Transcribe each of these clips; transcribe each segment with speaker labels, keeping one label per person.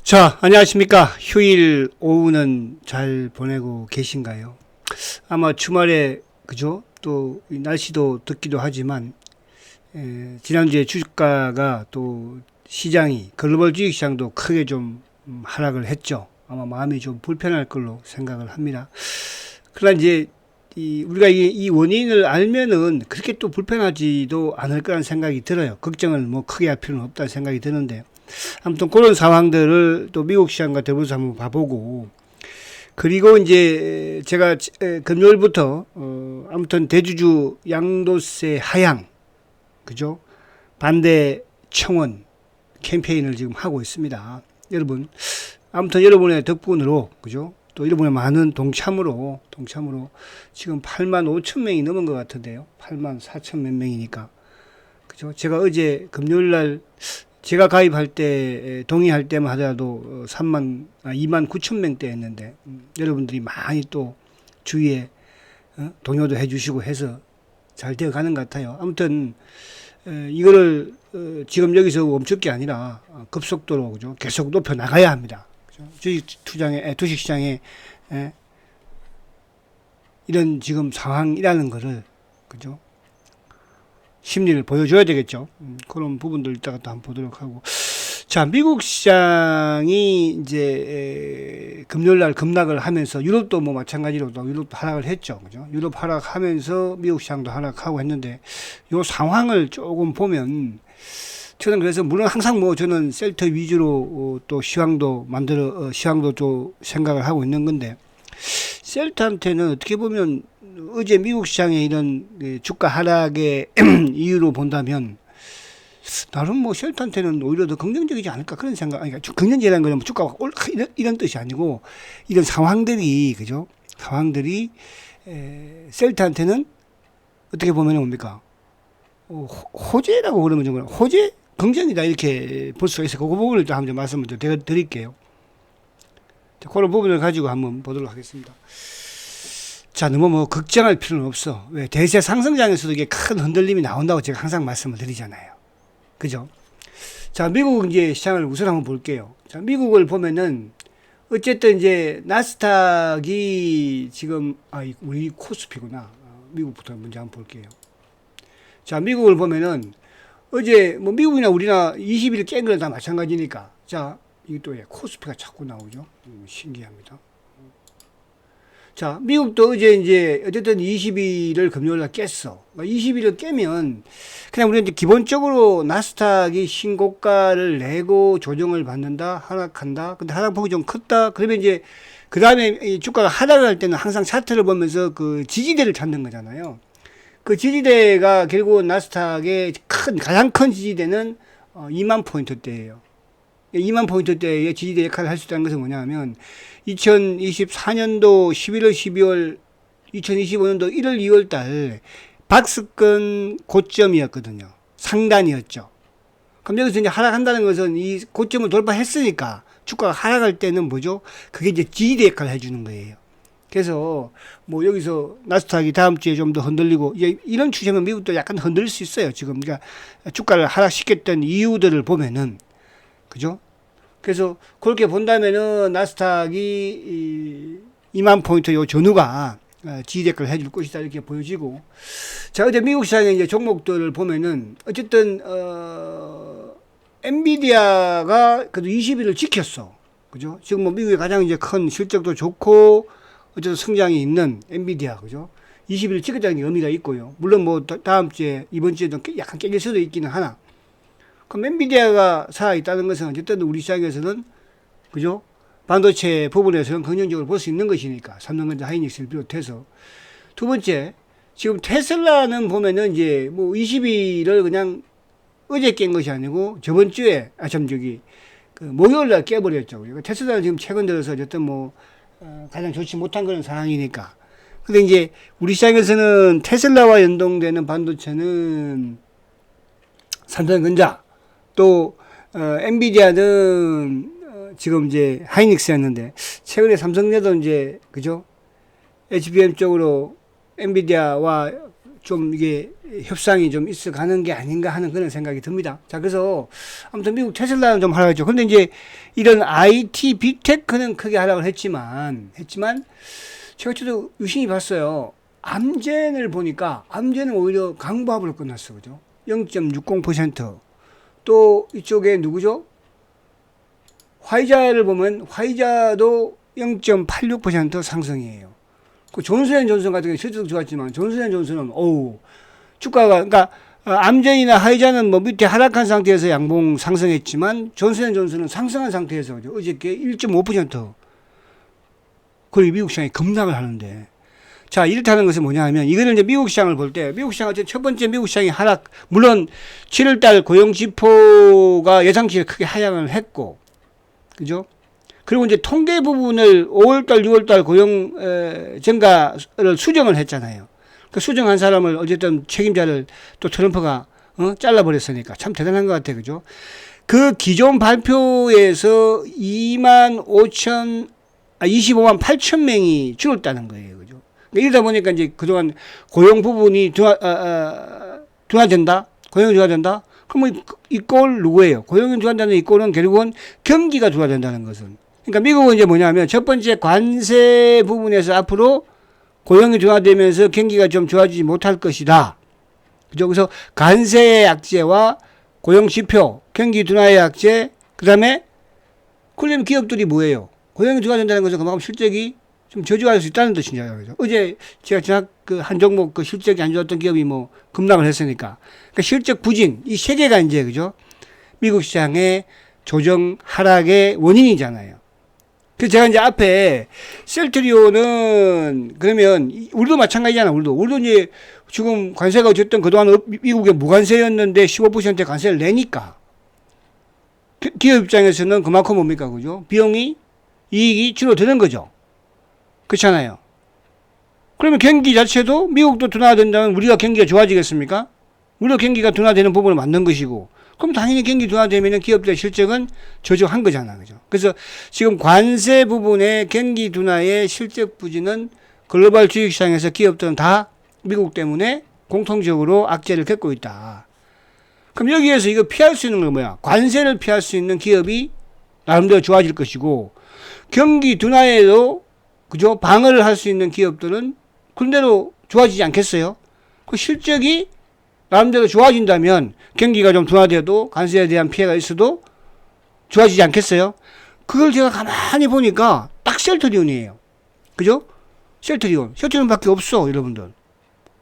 Speaker 1: 자, 안녕하십니까. 휴일 오후는 잘 보내고 계신가요? 아마 주말에, 그죠? 또, 이 날씨도 덥기도 하지만, 지난주에 주가가 또 시장이, 글로벌 주식시장도 크게 좀 하락을 했죠. 아마 마음이 좀 불편할 걸로 생각을 합니다. 그러나 이제, 우리가 이 원인을 알면은 그렇게 또 불편하지도 않을 거라는 생각이 들어요. 걱정을 뭐 크게 할 필요는 없다는 생각이 드는데, 아무튼 그런 상황들을 또 미국 시장과 더불어서 한번 봐보고, 그리고 이제 제가 금요일부터 아무튼 대주주 양도세 하향, 그죠? 반대 청원 캠페인을 지금 하고 있습니다. 여러분, 아무튼 여러분의 덕분으로, 그죠? 또 여러분의 많은 동참으로 지금 8만 5천 명이 넘은 것 같은데요. 8만 4천 몇 명이니까. 그죠? 제가 어제 금요일 날 제가 가입할 때, 동의할 때만 하더라도 2만 9천 명대였는데, 여러분들이 많이 또 주위에 동요도 해주시고 해서 잘 되어 가는 것 같아요. 아무튼, 이거를 지금 여기서 멈출 게 아니라 급속도로, 그죠? 계속 높여 나가야 합니다. 그죠? 주식시장에 이런 지금 상황이라는 거를, 그죠? 심리를 보여줘야 되겠죠. 그런 부분들 이따가 또 한번 보도록 하고. 자, 미국 시장이 이제 금요일 날 급락을 하면서 유럽도 뭐 마찬가지로 또 유럽도 하락을 했죠. 그죠? 유럽 하락하면서 미국 시장도 하락하고 했는데 요 상황을 조금 보면 저는 그래서 물론 항상 뭐 저는 셀터 위주로 또 시황도 좀 생각을 하고 있는 건데 셀터한테는 어떻게 보면 어제 미국 시장의 이런 주가 하락의 이유로 본다면 나름 뭐 셀터한테는 오히려 더 긍정적이지 않을까 그런 생각. 아니, 그러니까 긍정적이라는 건 주가가 올라 이런 뜻이 아니고 이런 상황들이 그죠? 상황들이 셀터한테는 어떻게 보면 뭡니까? 호재라고 그러면 좀 호재 긍정이다 이렇게 볼 수가 있어요. 그 부분을 또 한번 말씀을 드릴게요. 그런 부분을 가지고 한번 보도록 하겠습니다. 자, 너무 뭐 걱정할 필요는 없어. 왜? 대세 상승장에서도 이게 큰 흔들림이 나온다고 제가 항상 말씀을 드리잖아요. 그죠? 자, 미국 이제 시장을 우선 한번 볼게요. 자, 미국을 보면은 어쨌든 이제 나스닥이 지금 우리 코스피구나. 미국부터 먼저 한번 볼게요. 자, 미국을 보면은 어제 뭐 미국이나 우리나 20일 깬 거는 다 마찬가지니까. 자, 이게 또 코스피가 자꾸 나오죠. 신기합니다. 자, 미국도 어제 이제 어쨌든 20일을 금요일날 깼어. 20일을 깨면 그냥 우리는 이제 기본적으로 나스닥이 신고가를 내고 조정을 받는다, 하락한다. 근데 하락폭이 좀 컸다. 그러면 이제 그 다음에 주가가 하락을 할 때는 항상 차트를 보면서 그 지지대를 찾는 거잖아요. 그 지지대가 결국 나스닥의 가장 큰 지지대는 2만 포인트대예요. 2만 포인트대의 지지대 역할을 할 수 있다는 것은 뭐냐면 2024년도 11월, 12월, 2025년도 1월, 2월 달 박스권 고점이었거든요. 상단이었죠. 그럼 여기서 이제 하락한다는 것은 이 고점을 돌파했으니까 주가가 하락할 때는 뭐죠? 그게 이제 지지대 역할을 해주는 거예요. 그래서 뭐 여기서 나스닥이 다음 주에 좀 더 흔들리고 이런 추세면 미국도 약간 흔들릴 수 있어요. 지금 그러니까 주가를 하락시켰던 이유들을 보면은 그죠? 그래서 그렇게 본다면은 나스닥이 2만 포인트 요 전후가 지지대가를 해줄 것이다 이렇게 보여지고. 자, 어제 미국 시장의 이제 종목들을 보면은 어쨌든 엔비디아가 그래도 20일을 지켰어. 그죠? 지금 뭐 미국의 가장 이제 큰 실적도 좋고 어쨌든 성장이 있는 엔비디아, 그죠? 20일을 지켰다는 게 의미가 있고요. 물론 뭐 다음 주에 이번 주에도 약간 깨질 수도 있기는 하나. 그럼 엔비디아가 살아있다는 것은 어쨌든 우리 시장에서는 그죠? 반도체 부분에서는 긍정적으로 볼 수 있는 것이니까 삼성전자 하이닉스를 비롯해서. 두 번째, 지금 테슬라는 보면은 이제 뭐 20일을 그냥 어제 깬 것이 아니고 저번 주에 그 목요일 날 깨버렸죠. 테슬라는 지금 최근 들어서 어쨌든 뭐 가장 좋지 못한 그런 상황이니까. 근데 이제 우리 시장에서는 테슬라와 연동되는 반도체는 삼성전자 또 엔비디아는 지금 이제 하이닉스였는데 최근에 삼성전자도 이제 그죠? HBM 쪽으로 엔비디아와 좀 이게 협상이 좀 있어 가는 게 아닌가 하는 그런 생각이 듭니다. 자, 그래서 아무튼 미국 테슬라는 좀 하락했죠. 근데 이제 이런 IT 빅테크는 크게 하락을 했지만 제가 저도 유심히 봤어요. 암젠을 보니까 암젠은 오히려 강보합으로 끝났어. 그죠? 0.60%. 또 이쪽에 누구죠? 화이자를 보면 화이자도 0.86% 상승이에요. 그 존슨앤존슨 같은 경우는 실적도 좋았지만 존슨앤존슨은 주가가 그러니까 암젠이나 화이자는 뭐 밑에 하락한 상태에서 양봉 상승했지만 존슨앤존슨은 상승한 상태에서 어저께 1.5% 거의 미국 시장이 급락을 하는데, 자, 이렇다는 것은 뭐냐 하면 이거는 이제 미국 시장을 볼 때 미국 시장 어쨌든 첫 번째 미국 시장이 하락, 물론 7월달 고용 지표가 예상치를 크게 하향을 했고, 그죠? 그리고 이제 통계 부분을 5월달, 6월달 고용 증가를 수정을 했잖아요. 그 수정한 사람을 어쨌든 책임자를 또 트럼프가 잘라버렸으니까 참 대단한 것 같아요, 그죠? 그 기존 발표에서 25만 8천 명이 줄었다는 거예요, 그죠? 이러다 보니까 이제 그동안 고용 부분이 둔화된다, 고용이 둔화된다. 그럼 이 꼴 누구예요? 고용이 둔화된다는 이 꼴은 결국은 경기가 둔화된다는 것은. 그러니까 미국은 이제 뭐냐면 첫 번째 관세 부분에서 앞으로 고용이 둔화되면서 경기가 좀 좋아지지 못할 것이다. 그죠? 그래서 관세의 약재와 고용 지표, 경기 둔화의 약재, 그 다음에 그러면 기업들이 뭐예요? 고용이 둔화된다는 것은 그만큼 실적이 좀 저조할 수 있다는 뜻이잖아요. 그죠? 어제 제가 한 종목 그 실적이 안 좋았던 기업이 뭐 급락을 했으니까. 그러니까 실적 부진, 이 세 개가 이제, 그죠? 미국 시장의 조정 하락의 원인이잖아요. 그래서 제가 이제 앞에 셀트리온은 그러면 우리도 마찬가지잖아. 우리도 이제 지금 관세가 어쨌든 그동안 미국의 무관세였는데 15% 관세를 내니까 기업 입장에서는 그만큼 뭡니까, 그죠? 비용이, 이익이 줄어드는 거죠. 그렇잖아요. 그러면 경기 자체도 미국도 둔화된다면 우리가 경기가 좋아지겠습니까? 우리가 경기가 둔화되는 부분을 만든 것이고, 그럼 당연히 경기 둔화되면 기업들의 실적은 저조한 거잖아, 그죠? 그래서 지금 관세 부분의 경기 둔화의 실적 부진은 글로벌 주식시장에서 기업들은 다 미국 때문에 공통적으로 악재를 겪고 있다. 그럼 여기에서 이거 피할 수 있는 건 뭐야? 관세를 피할 수 있는 기업이 나름대로 좋아질 것이고, 경기 둔화에도 그죠? 방어를 할 수 있는 기업들은 그런대로 좋아지지 않겠어요? 그 실적이 나름대로 좋아진다면 경기가 좀 둔화돼도 관세에 대한 피해가 있어도 좋아지지 않겠어요? 그걸 제가 가만히 보니까 딱 셀트리온이에요. 그죠? 셀트리온밖에 없어, 여러분들.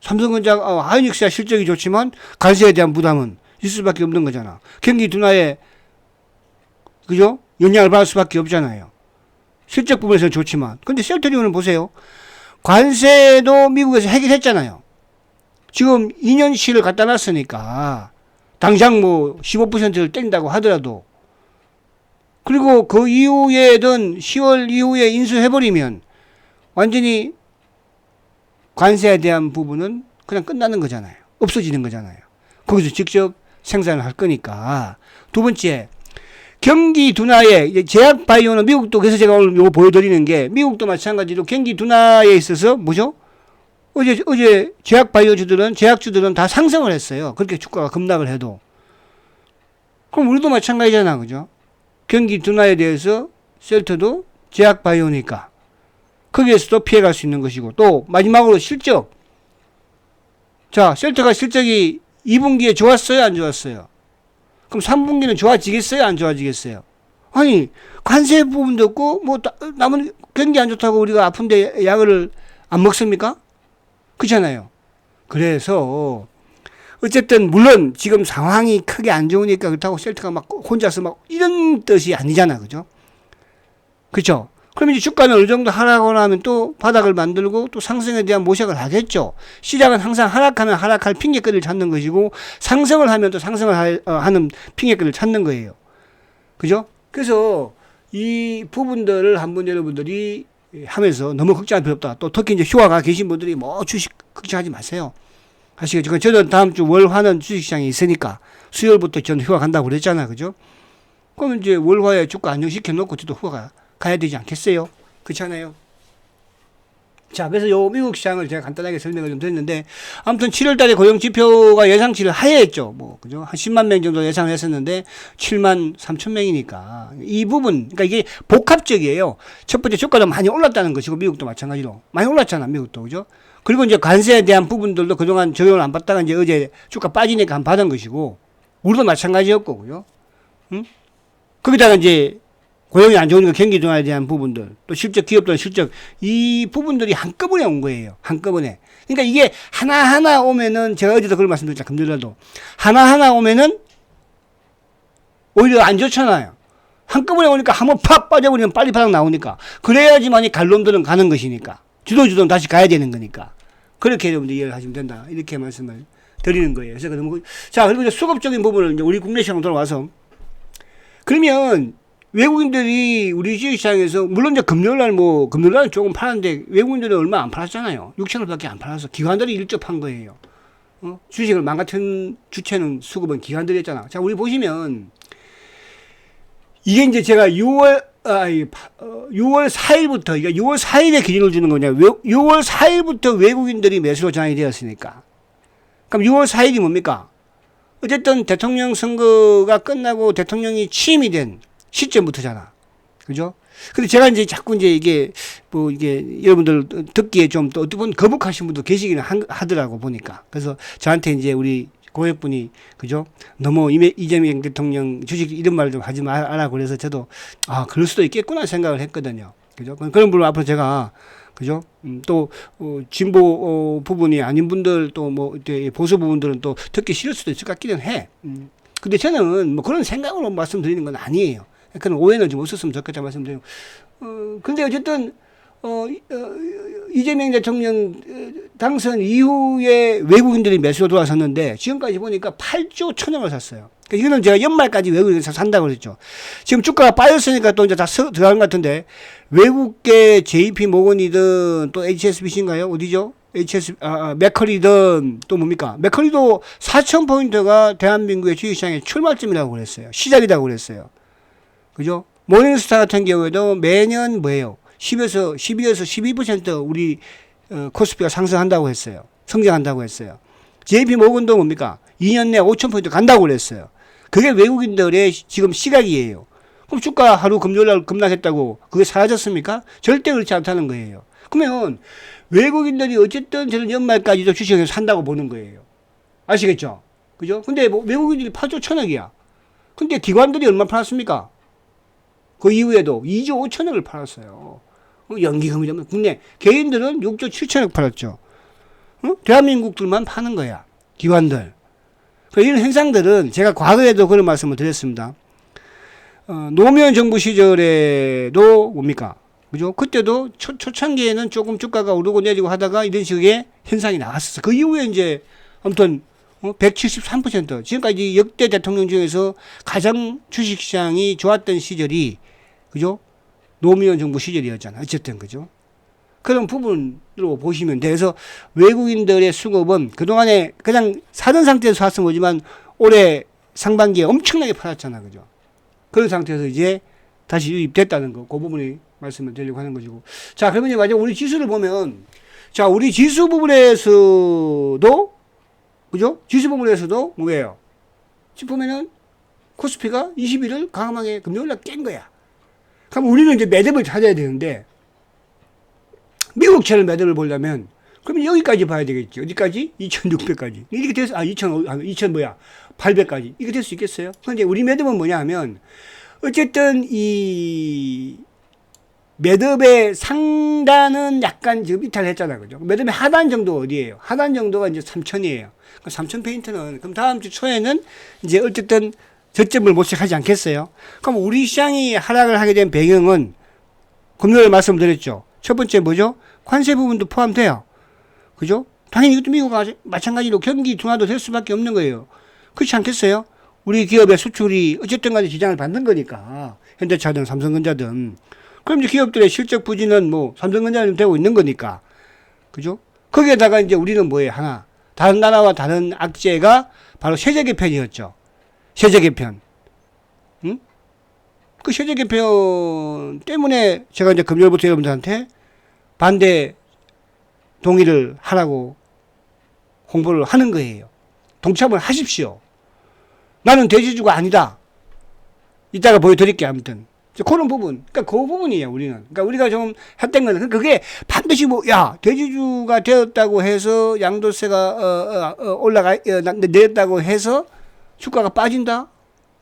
Speaker 1: 삼성전자, 하이닉스야 실적이 좋지만 관세에 대한 부담은 있을 수밖에 없는 거잖아. 경기 둔화에, 그죠? 영향을 받을 수밖에 없잖아요. 실적 부분에서는 좋지만. 근데 셀트리온은 보세요. 관세도 미국에서 해결했잖아요. 지금 2년치를 갖다 놨으니까 당장 뭐 15%를 땡긴다고 하더라도, 그리고 그 이후에든 10월 이후에 인수해버리면 완전히 관세에 대한 부분은 그냥 끝나는 거잖아요. 없어지는 거잖아요. 거기서 직접 생산을 할 거니까. 두 번째, 경기 둔화에 제약 바이오는 미국도, 그래서 제가 오늘 이거 보여드리는 게 미국도 마찬가지로 경기 둔화에 있어서 뭐죠? 어제 제약 바이오주들은, 제약주들은 다 상승을 했어요. 그렇게 주가가 급락을 해도. 그럼 우리도 마찬가지잖아, 그죠? 경기 둔화에 대해서 셀트도 제약 바이오니까 거기에서도 피해갈 수 있는 것이고, 또 마지막으로 실적. 자, 셀트가 실적이 2분기에 좋았어요, 안 좋았어요? 그럼 3분기는 좋아지겠어요, 안 좋아지겠어요? 아니, 관세 부분도 없고, 뭐, 남은 경기 안 좋다고 우리가 아픈데 약을 안 먹습니까? 그렇잖아요. 그래서, 어쨌든, 물론 지금 상황이 크게 안 좋으니까 그렇다고 셀트가 막 혼자서 막 이런 뜻이 아니잖아, 그죠? 그죠? 그럼 이제 주가는 어느 정도 하락을 하면 또 바닥을 만들고 또 상승에 대한 모색을 하겠죠. 시장은 항상 하락하면 하락할 핑계거리를 찾는 것이고, 상승을 하면 또 상승을 하는 핑계거리를 찾는 거예요. 그죠? 그래서 이 부분들을 한번 여러분들이 하면서 너무 걱정할 필요 없다. 또 특히 이제 휴가가 계신 분들이 뭐 주식 걱정하지 마세요. 아시겠죠? 저는 다음 주 월화는 주식시장에 있으니까 수요일부터 저는 휴가 간다고 그랬잖아. 그죠? 그럼 이제 월화에 주가 안정시켜 놓고 저도 휴가 가야 되지 않겠어요? 그렇잖아요. 자, 그래서 요 미국 시장을 제가 간단하게 설명을 좀 드렸는데, 아무튼 7월 달에 고용 지표가 예상치를 하회했죠. 뭐, 그죠? 한 10만 명 정도 예상을 했었는데, 7만 3천 명이니까. 이 부분, 그러니까 이게 복합적이에요. 첫 번째 주가도 많이 올랐다는 것이고, 미국도 마찬가지로. 많이 올랐잖아, 미국도. 그죠? 그리고 이제 관세에 대한 부분들도 그동안 적용을 안 받다가 이제 어제 주가 빠지니까 안 받은 것이고, 우리도 마찬가지였고, 그죠? 응? 거기다가 이제, 고용이 안 좋으니까 경기 둔화에 대한 부분들, 또 실적, 기업들은 실적, 이 부분들이 한꺼번에 온 거예요. 한꺼번에. 그러니까 이게 하나하나 오면은, 제가 어제도 그걸 말씀드렸잖아요. 금요일에도. 하나하나 오면은, 오히려 안 좋잖아요. 한꺼번에 오니까 한번 팍 빠져버리면 빨리 바닥 나오니까. 그래야지만이 갈 놈들은 가는 것이니까. 주도주도는 다시 가야 되는 거니까. 그렇게 여러분들 이해를 하시면 된다. 이렇게 말씀을 드리는 거예요. 그래서 자, 그리고 이제 수급적인 부분을 이제 우리 국내 시장 돌아와서. 그러면, 외국인들이 우리 주식시장에서 물론 이제 금요일날 조금 팔았는데 외국인들은 얼마 안 팔았잖아요. 6천원 밖에 안 팔았어. 기관들이 일접한 거예요. 주식을 망가뜨린 주체는 수급은 기관들이었잖아. 자, 우리 보시면 이게 이제 제가 6월 4일부터, 그러니까 6월 4일에 기준을 주는 거냐. 6월 4일부터 외국인들이 매수로 전환이 되었으니까. 그럼 6월 4일이 뭡니까? 어쨌든 대통령 선거가 끝나고 대통령이 취임이 된 시점부터잖아. 그죠? 근데 제가 이제 자꾸 이제 이게 여러분들 듣기에 좀 또 어떤 분 거북하신 분도 계시기는 하더라고 보니까. 그래서 저한테 이제 우리 고객분이, 그죠? 너무 이재명 대통령 주식 이런 말 좀 하지 마라. 그래서 저도, 그럴 수도 있겠구나 생각을 했거든요. 그죠? 그런 분을 앞으로 제가, 그죠? 또, 진보, 부분이 아닌 분들 또 뭐, 보수 부분들은 또 듣기 싫을 수도 있을 것 같기는 해. 근데 저는 뭐 그런 생각으로 말씀드리는 건 아니에요. 그런 오해는 좀 없었으면 좋겠다 말씀드리고. 근데 어쨌든, 이재명 대통령 당선 이후에 외국인들이 매수로 들어왔었는데, 지금까지 보니까 8조 1천억을 샀어요. 그러니까 이거는 제가 연말까지 외국인에서 산다고 그랬죠. 지금 주가가 빠졌으니까 또 이제 다 들어간 것 같은데, 외국계 JP 모건이든 또 HSBC인가요? 어디죠? 맥커리든 또 뭡니까? 맥커리도 4,000포인트가 대한민국의 주식시장의 출발점이라고 그랬어요. 시작이라고 그랬어요. 그죠? 모닝스타 같은 경우에도 매년 뭐예요? 12에서 12% 우리 코스피가 상승한다고 했어요. 성장한다고 했어요. JP 모건도 뭡니까? 2년 내에 5,000포인트 간다고 그랬어요. 그게 외국인들의 지금 시각이에요. 그럼 주가 하루 금요일날 급락했다고 그게 사라졌습니까? 절대 그렇지 않다는 거예요. 그러면 외국인들이 어쨌든 저는 연말까지도 주식을 산다고 보는 거예요. 아시겠죠? 그죠? 근데 뭐 외국인들이 8조 1천억이야. 근데 기관들이 얼마 팔았습니까? 그 이후에도 2조 5천억을 팔았어요. 연기금이라면 국내 개인들은 6조 7천억 팔았죠. 대한민국들만 파는 거야. 기관들. 이런 현상들은 제가 과거에도 그런 말씀을 드렸습니다. 노무현 정부 시절에도 뭡니까? 그죠? 그때도 초창기에는 조금 주가가 오르고 내리고 하다가 이런 식의 현상이 나왔었어. 그 이후에 이제 아무튼 173%. 지금까지 역대 대통령 중에서 가장 주식시장이 좋았던 시절이, 그죠? 노무현 정부 시절이었잖아. 어쨌든, 그죠? 그런 부분으로 보시면 돼. 그래서 외국인들의 수급은 그동안에 그냥 사던 상태에서 샀으면 오지만 올해 상반기에 엄청나게 팔았잖아. 그죠? 그런 상태에서 이제 다시 유입됐다는 거. 그 부분이 말씀을 드리려고 하는 것이고. 자, 그러면 이제 마지막 우리 지수를 보면, 자, 우리 지수 부분에서도, 그죠? 지수 부분에서도 뭐예요? 지금 보면은 코스피가 20일을 강하게 금요일날 깬 거야. 그럼 우리는 이제 매듭을 찾아야 되는데, 미국채를 매듭을 보려면, 그러면 여기까지 봐야 되겠지. 어디까지? 2,600까지. 이렇게 돼서, 800까지. 이게 될 수 있겠어요? 근데 우리 매듭은 뭐냐 하면, 어쨌든 이 매듭의 상단은 약간 지금 이탈했잖아요. 그죠? 매듭의 하단 정도 어디예요? 하단 정도가 이제 3,000이에요. 그 3,000페인트는, 그럼 다음 주 초에는 이제 어쨌든 저점을 모색하지 않겠어요? 그럼 우리 시장이 하락을 하게 된 배경은 금요일에 말씀드렸죠. 첫 번째 뭐죠? 관세 부분도 포함돼요. 그죠? 당연히 이것도 미국과 마찬가지로 경기 둔화도 될 수밖에 없는 거예요. 그렇지 않겠어요? 우리 기업의 수출이 어쨌든 간에 지장을 받는 거니까. 현대차든 삼성전자든. 그럼 이제 기업들의 실적 부진은 뭐 삼성전자는 되고 있는 거니까. 그죠? 거기에다가 이제 우리는 뭐예요? 하나. 다른 나라와 다른 악재가 바로 세제 개편이었죠. 세제 개편. 응? 그 세제 개편 때문에 제가 이제 금요일부터 여러분들한테 반대 동의를 하라고 홍보를 하는 거예요. 동참을 하십시오. 나는 대주주가 아니다. 이따가 보여드릴게요. 아무튼 그런 부분, 그러니까 그 부분이에요. 우리는, 그러니까 우리가 좀 했던 거는 그게 반드시 뭐, 야, 대주주가 되었다고 해서 양도세가 내렸다고 해서 주가가 빠진다?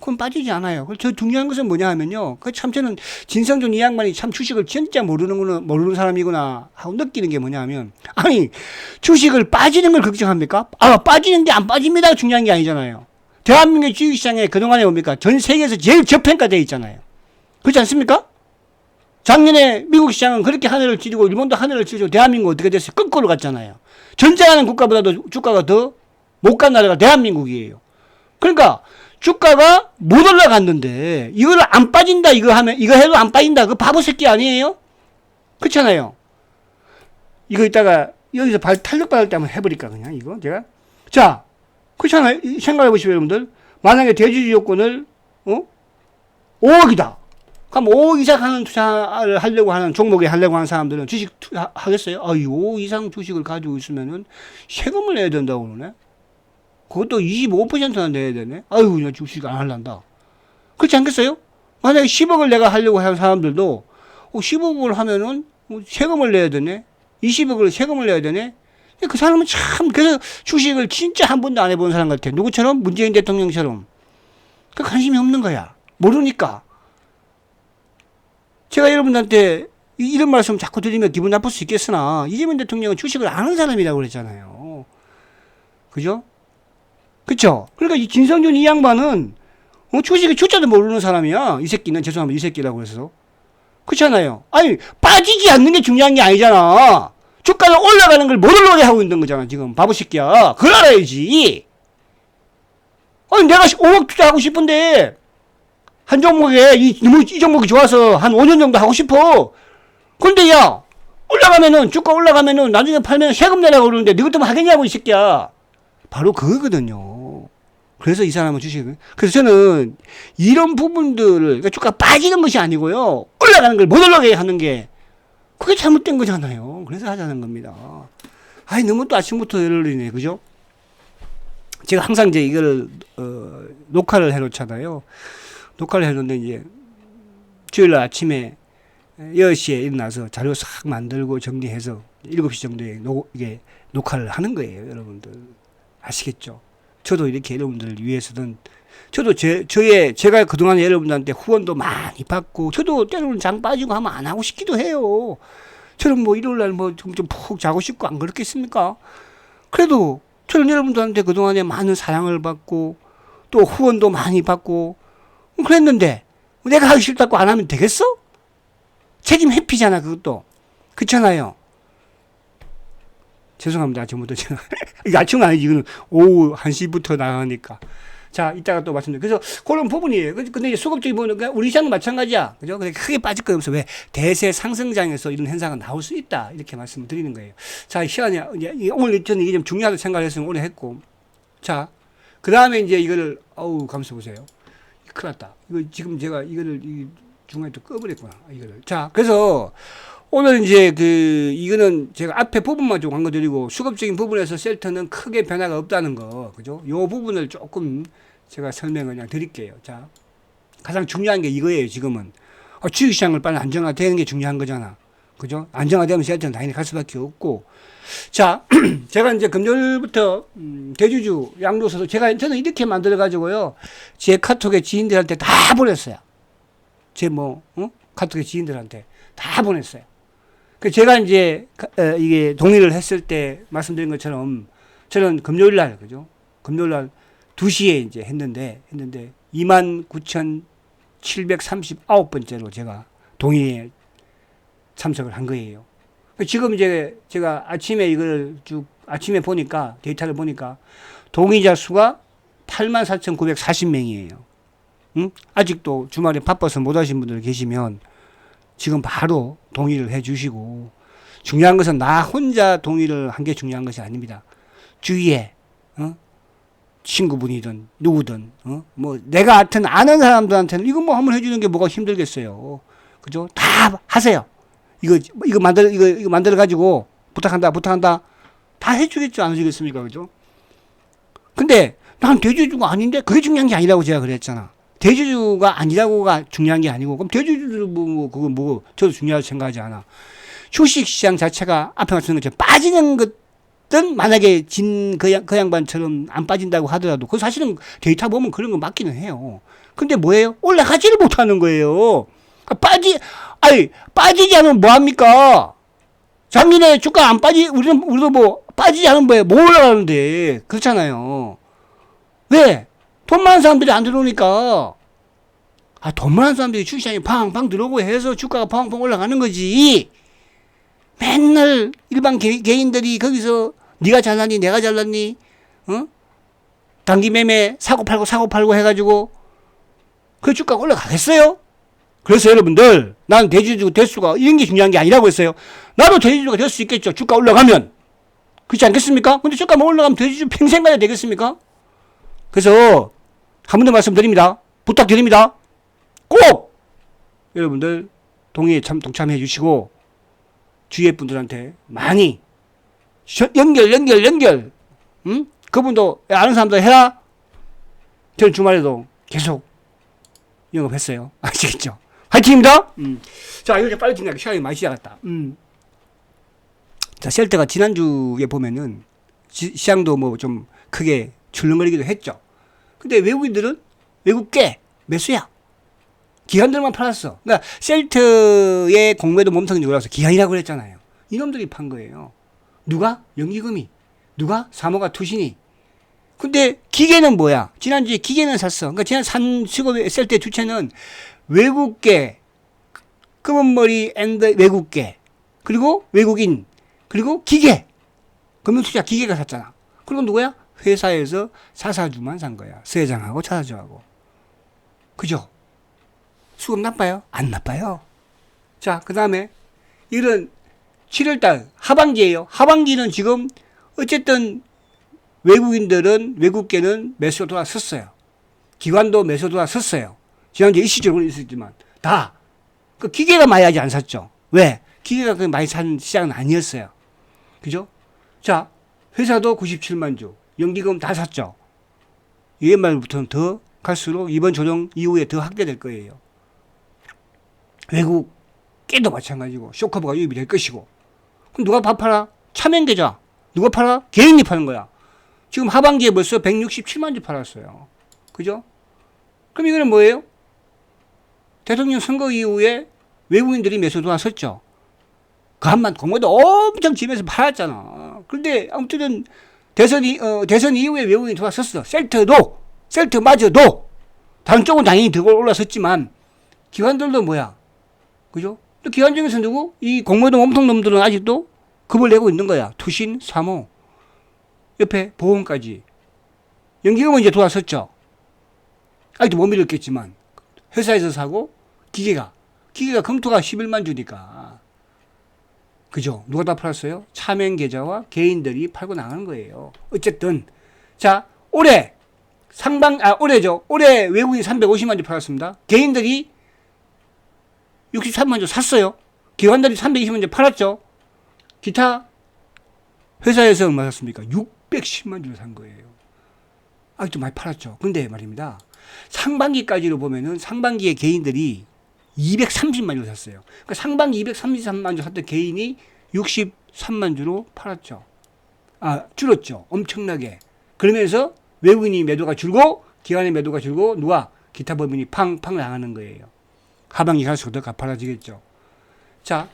Speaker 1: 그건 빠지지 않아요. 저 중요한 것은 뭐냐 하면요, 그 참 저는 진성준 이 양반이 참 주식을 진짜 모르는 사람이구나 하고 느끼는 게 뭐냐 하면, 아니 주식을 빠지는 걸 걱정합니까? 빠지는데 안 빠집니다. 중요한 게 아니잖아요. 대한민국 주식시장에 그동안에 뭡니까? 전 세계에서 제일 저평가되어 있잖아요. 그렇지 않습니까? 작년에 미국 시장은 그렇게 하늘을 찌르고 일본도 하늘을 찌르고 대한민국 어떻게 됐어요? 거꾸로 갔잖아요. 전쟁하는 국가보다도 주가가 더 못 간 나라가 대한민국이에요. 그러니까 주가가 못 올라갔는데 이걸 안 빠진다 이거 해도 안 빠진다. 그 바보 새끼 아니에요? 그렇잖아요. 이거 이따가 여기서 탄력 받을 때 한번 해버릴까 그냥 이거 제가. 자, 그렇잖아요. 생각해 보시죠 여러분들. 만약에 대주주 요건을 5억이다. 그럼 5억 이상 하는 투자를 하려고 하는 종목에 하려고 하는 사람들은 주식 하겠어요? 5억 이상 주식을 가지고 있으면은 세금을 내야 된다고 그러네. 그것도 25%나 내야 되네. 아유, 나 주식 안 할란다. 그렇지 않겠어요? 만약에 10억을 내가 하려고 하는 사람들도 10억을 하면은 세금을 내야 되네. 20억을 세금을 내야 되네. 그 사람은 참, 그래서 주식을 진짜 한 번도 안 해본 사람 같아. 누구처럼? 문재인 대통령처럼. 그 관심이 없는 거야. 모르니까. 제가 여러분들한테 이런 말씀 자꾸 드리면 기분 나쁠 수 있겠으나, 이재명 대통령은 주식을 아는 사람이라고 그랬잖아요. 그죠? 그쵸? 그러니까 이 진성준 이 양반은 주식의 주자도 모르는 사람이야. 이 새끼는, 죄송합니다. 이 새끼라고 해서. 그렇잖아요. 아니, 빠지지 않는 게 중요한 게 아니잖아. 주가는 올라가는 걸 못 올라가게 하고 있는 거잖아, 지금. 바보 새끼야. 그걸 알아야지. 아니, 내가 5억 투자하고 싶은데, 한 종목에, 이 종목이 좋아서 한 5년 정도 하고 싶어. 근데 야, 주가 올라가면은, 나중에 팔면 세금 내라고 그러는데, 너 같으면 하겠냐고, 이 새끼야. 바로 그거거든요. 그래서 이 사람은 주식을. 그래서 저는 이런 부분들을, 그러니까 주가 빠지는 것이 아니고요. 올라가는 걸 못 올라가게 하는 게, 그게 잘못된 거잖아요. 그래서 하자는 겁니다. 아니, 너무 또 아침부터 열리네. 그죠? 제가 항상 이제 이걸, 녹화를 해놓잖아요. 녹화를 해놓는데, 이제, 주일날 아침에 10시에 일어나서 자료 싹 만들고 정리해서 7시 정도에 이게 녹화를 하는 거예요. 여러분들. 아시겠죠? 저도 이렇게 여러분들을 위해서는, 저도 제가 그동안 여러분들한테 후원도 많이 받고, 저도 때로는 장 빠지고 하면 안 하고 싶기도 해요. 저는 뭐 일요일날 뭐 좀 푹 자고 싶고 안 그렇겠습니까? 그래도 저는 여러분들한테 그동안에 많은 사랑을 받고, 또 후원도 많이 받고, 그랬는데, 내가 하기 싫다고 안 하면 되겠어? 책임 회피잖아, 그것도. 그렇잖아요. 죄송합니다. 아침부터 제가. 아침은 아니지. 이거는 오후 1시부터 나가니까. 자, 이따가 또 말씀드릴게요. 그래서 그런 부분이에요. 근데 이제 수급적인 부분은 우리 시장도 마찬가지야. 그죠? 근데 크게 빠질 거 없어. 왜? 대세 상승장에서 이런 현상은 나올 수 있다. 이렇게 말씀을 드리는 거예요. 자, 시간이, 오늘 저는 이게 좀 중요하다고 생각을 했으면 오늘 했고. 자, 그 다음에 이제 이거를, 감사 보세요. 큰일 났다. 이거 지금 제가 이거를 중간에 또 꺼버렸구나. 이거를. 자, 그래서 오늘 이제 이거는 제가 앞에 부분만 좀 강조드리고, 수급적인 부분에서 셀터는 크게 변화가 없다는 거. 그죠? 요 부분을 조금 제가 설명을 그냥 드릴게요. 자, 가장 중요한 게 이거예요, 지금은. 주식시장을 빨리 안정화되는 게 중요한 거잖아. 그죠? 안정화되면 셀터는 당연히 갈 수밖에 없고. 자, 제가 이제 금요일부터, 대주주 양도소득, 저는 이렇게 만들어가지고요, 제 카톡에 지인들한테 다 보냈어요. 카톡에 지인들한테 다 보냈어요. 제가 이제, 이게 동의를 했을 때 말씀드린 것처럼, 저는 금요일날, 그죠? 금요일날 2시에 이제 했는데 29,739번째로 제가 동의에 참석을 한 거예요. 지금 이제 제가 아침에 이걸 아침에 보니까, 데이터를 보니까, 동의자 수가 84,940명이에요. 응? 아직도 주말에 바빠서 못 하신 분들 계시면, 지금 바로 동의를 해 주시고, 중요한 것은 나 혼자 동의를 한 게 중요한 것이 아닙니다. 주위에, 친구분이든, 누구든, 내가 하여튼 아는 사람들한테는 이거 뭐 한번 해주는 게 뭐가 힘들겠어요. 그죠? 다 하세요. 이거 만들어가지고, 부탁한다. 다 해주겠죠. 안 해주겠습니까? 그죠? 근데 난 대주주가 아닌데 그게 중요한 게 아니라고 제가 그랬잖아. 대주주가 아니라고가 중요한 게 아니고, 그럼 대주주도 그거 저도 중요하다고 생각하지 않아. 주식시장 자체가 앞에 말씀드린 것처럼 빠지는 것은 만약에 그 양반처럼 안 빠진다고 하더라도, 그 사실은 데이터 보면 그런 거 맞기는 해요. 근데 뭐예요? 올라가지를 못하는 거예요. 빠지지 않으면 뭐합니까? 작년에 주가 안 우리도 뭐, 빠지지 않으면 뭐예요? 뭐 올라가는데. 그렇잖아요. 왜? 돈 많은 사람들이 안 들어오니까. 돈 많은 사람들이 주식시장에 팡팡 들어오고 해서 주가가 팡팡 올라가는 거지. 맨날 일반 개인들이 거기서 네가 잘났니 내가 잘났니 단기 매매 사고 팔고 해가지고 그 주가가 올라가겠어요? 그래서 여러분들, 난 대주주가 될 수가, 이런 게 중요한 게 아니라고 했어요. 나도 대주주가 될 수 있겠죠. 주가 올라가면. 그렇지 않겠습니까? 근데 주가 못 올라가면 대주주 평생 가야 되겠습니까? 그래서 한 번 더 말씀드립니다. 부탁드립니다. 꼭 여러분들 동참해 주시고 주위의 분들한테 많이 연결. 그분도 아는 사람들 해라. 저는 주말에도 계속 영업했어요. 아시겠죠? 화이팅입니다. 자, 이거 빨리 진행하기 시간이 많이 지나갔다. 자, 셀트가 지난주에 보면은 시장도 뭐 좀 크게 출렁거리기도 했죠. 근데 외국인들은 외국계 매수야. 기관들만 팔았어. 그러니까 셀트의 공매도 몸통이 올라서 기관이라고 그랬잖아요. 이놈들이 판 거예요. 누가? 연기금이. 누가? 사모가 투신이. 근데 기계는 뭐야? 지난주에 기계는 샀어. 그러니까 지난 산수거 셀트 주체는 외국계, 검은머리 앤드 외국계, 그리고 외국인, 그리고 기계. 금융투자 기계가 샀잖아. 그리고 누구야? 회사에서 사사주만 산 거야. 세장하고 차사주하고. 그죠? 수급 나빠요? 안 나빠요. 자, 그 다음에 이런 7월달 하반기예요. 하반기는 지금 어쨌든 외국인들은, 외국계는 매수 돌아섰어요. 기관도 매수 돌아섰어요. 지난주에 일시적으로 있었지만 다 그 기계가 많이 하지 안 샀죠. 왜? 기계가 그 많이 산 시장은 아니었어요. 그죠? 자, 회사도 97만 주, 연기금 다 샀죠. 이게 말부터는 더 갈수록 이번 조정 이후에 더 확대될 거예요. 외국계도 마찬가지고 쇼커버가 유입이 될 것이고. 그럼 누가 팔아? 차명계좌. 누가 팔아? 개인이 파는 거야. 지금 하반기에 벌써 167만 주 팔았어요. 그죠? 그럼 이거는 뭐예요? 대통령 선거 이후에 외국인들이 매수 들어왔었죠. 그 한만 공모도 엄청 집에서 팔았잖아. 그런데 아무튼 대선 이후에 외국인이 들어왔었어. 셀트마저도 다른 쪽은 당연히 더 올라섰지만 기관들도 뭐야? 그죠? 또 기관 중에서 누구? 이 공모도 몸통 놈들은 아직도 급을 내고 있는 거야. 투신, 사모, 옆에 보험까지. 연기금은 이제 들어왔었죠. 아직도 못 믿었겠지만 회사에서 사고 기계가 검토가 11만 주니까. 그죠? 누가 다 팔았어요? 차명 계좌와 개인들이 팔고 나가는 거예요. 어쨌든 자, 올해죠. 올해 외국인 350만 주 팔았습니다. 개인들이 63만 주 샀어요. 기관들이 320만 주 팔았죠. 기타 회사에서 얼마 샀습니까? 610만 주를 산 거예요. 아직도 많이 팔았죠. 근데 말입니다. 상반기까지로 보면은 상반기에 개인들이 230만 주 샀어요. 그러니까 상반기 233만 주 샀던 개인이 63만 주로 팔았죠. 줄었죠. 엄청나게. 그러면서 외국인이 매도가 줄고 기관의 매도가 줄고 누가? 기타 법인이 팡팡 나가는 거예요. 하반기 갈수록 더 가파라지겠죠. 자,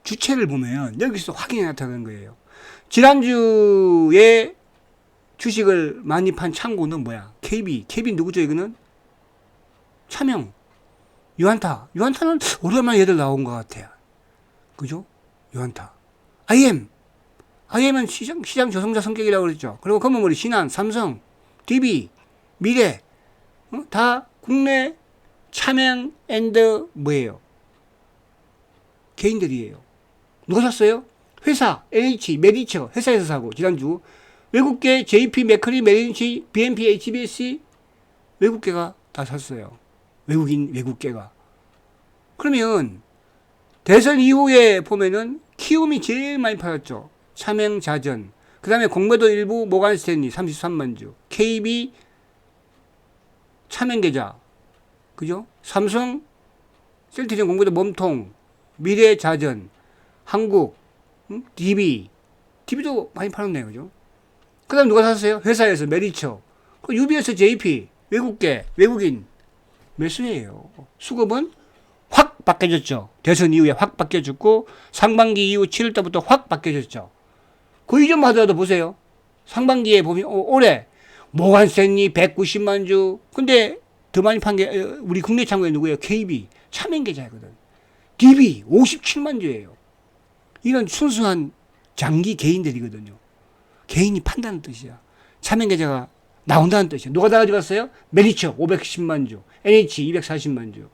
Speaker 1: 주체를 보면 여기서 확인이 나타나는 거예요. 지난주에 주식을 많이 판 창고는 뭐야? KB 누구죠? 이거는 차명, 유한타는 오랜만에 얘들 나온 것 같아요. 그죠? 유한타. IM은 시장 조성자 성격이라고 그랬죠. 그리고 검은머리 신한, 삼성, DB, 미래, 다 국내 차명 앤드 뭐예요? 개인들이에요. 누가 샀어요? 회사, NH, 메디처, 회사에서 사고, 지난주. 외국계, JP, 맥커리, 메리치, BNP, HBS, 외국계가 다 샀어요. 외국계가. 그러면, 대선 이후에 보면은, 키움이 제일 많이 팔았죠. 차명자전. 그 다음에 공매도 일부 모간스탠리 33만 주. KB 차명계좌. 그죠? 삼성 셀트리온 공매도 몸통. 미래자전. 한국. DB도 많이 팔았네요. 그죠? 그 다음 누가 샀어요? 회사에서 메리처. UBS JP. 외국인. 매수예요. 수급은 확 바뀌어졌죠. 대선 이후에 확 바뀌어졌고 상반기 이후 7월달부터 확 바뀌어졌죠. 그 이전만 하더라도 보세요. 상반기에 보면 올해 모간스탠리 190만 주. 근데 더 많이 판 게 우리 국내 창구에 누구예요? KB 차명계좌거든. DB 57만 주예요. 이런 순수한 장기 개인들이거든요. 개인이 판다는 뜻이야. 차명계좌가 나온다는 뜻이야. 누가 다 가져갔어요? 메리처 510만 주, NH 240만 주.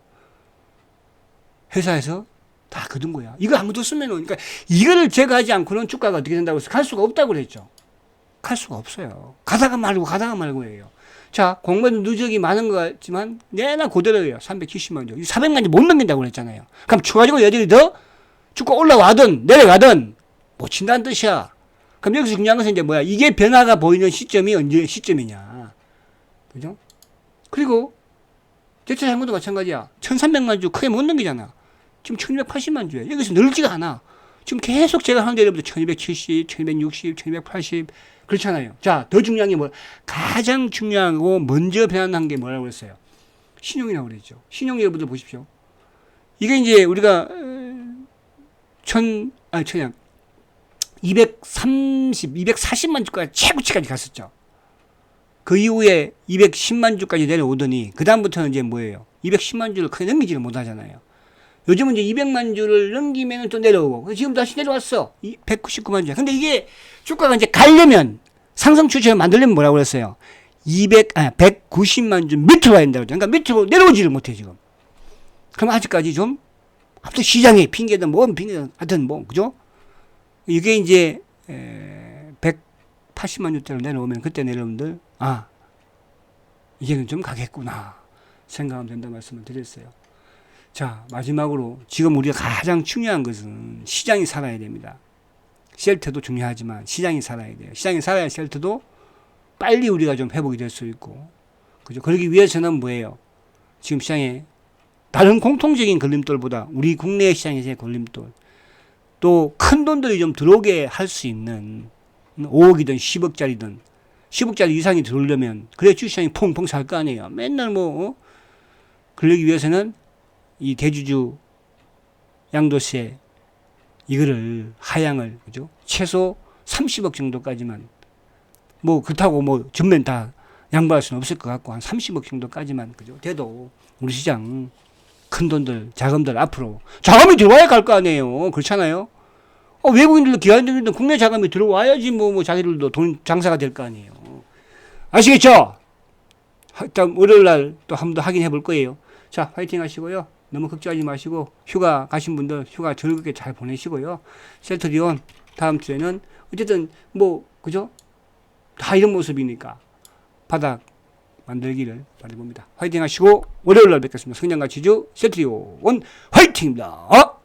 Speaker 1: 회사에서 다 거둔 거야. 이거 아무도 쓰면, 그러니까 이거를 제거하지 않고는 주가가 어떻게 된다고 해서 갈 수가 없다고 그랬죠. 갈 수가 없어요. 가다가 말고예요. 자, 공매도 누적이 많은 것 같지만 내나 그대로예요. 370만 주. 400만 주 못 넘긴다고 그랬잖아요. 그럼 추가적으로 얘들이 더 주가 올라와든 내려가든 못 친다는 뜻이야. 그럼 여기서 중요한 것은 이제 뭐야? 이게 변화가 보이는 시점이 언제 시점이냐. 그죠? 그리고 대체 상권도 마찬가지야. 1300만 주 크게 못 넘기잖아. 지금 1280만 주야. 여기서 늘지가 않아. 지금 계속 제가 하는 데로부터 1270, 1260, 1280 그렇잖아요. 자, 더 중요한 게 뭐? 가장 중요하고 먼저 변화한 게 뭐라고 그랬어요? 신용이라고 그랬죠. 신용 여러분들 보십시오. 이게 이제 우리가 240만 주까지 최고치까지 갔었죠. 그 이후에 210만 주까지 내려오더니 그 다음부터는 이제 뭐예요? 210만 주를 크게 넘기지를 못하잖아요. 요즘은 이제 200만 주를 넘기면 또 내려오고 지금 다시 내려왔어. 199만 주. 근데 이게 주가가 이제 가려면 상승 추세를 만들려면 뭐라고 그랬어요? 190만 주 밑으로 와야 된다고. 그러니까 밑으로 내려오지를 못해 지금. 그럼 아직까지 좀 아무튼 시장의 핑계든 뭔 핑계든 하여튼 뭐 그죠? 이게 이제 180만 주대로 내려오면 그때 내려오면들 이제는 좀 가겠구나 생각하면 된다 말씀을 드렸어요. 자, 마지막으로 지금 우리가 가장 중요한 것은 시장이 살아야 됩니다. 쉘터도 중요하지만 시장이 살아야 돼요. 시장이 살아야 쉘터도 빨리 우리가 좀 회복이 될 수 있고, 그죠? 그러기 위해서는 뭐예요? 지금 시장에 다른 공통적인 걸림돌보다 우리 국내 시장에서의 걸림돌, 또 큰 돈들이 좀 들어오게 할 수 있는 5억이든 10억짜리든 10억짜리 이상이 들어오려면 그래 주시장이 퐁퐁 살 거 아니에요. 맨날 그러기 위해서는 이 대주주 양도세 이거를 하향을 그죠? 최소 30억 정도까지만 그렇다고 전면 다 양보할 수는 없을 것 같고 한 30억 정도까지만 그죠? 돼도 우리 시장 큰 돈들 자금들 앞으로 자금이 들어와야 갈 거 아니에요. 그렇잖아요. 외국인들도 기관들도 국내 자금이 들어와야지 자기들도 돈 장사가 될 거 아니에요. 아시겠죠? 일단 월요일 날 또 한 번 더 확인해 볼 거예요. 자, 화이팅 하시고요. 너무 걱정하지 마시고 휴가 가신 분들 휴가 즐겁게 잘 보내시고요. 셀트리온 다음 주에는 어쨌든 그죠? 다 이런 모습이니까 바닥 만들기를 바라봅니다. 화이팅 하시고 월요일 날 뵙겠습니다. 성장가치주 셀트리온 화이팅입니다.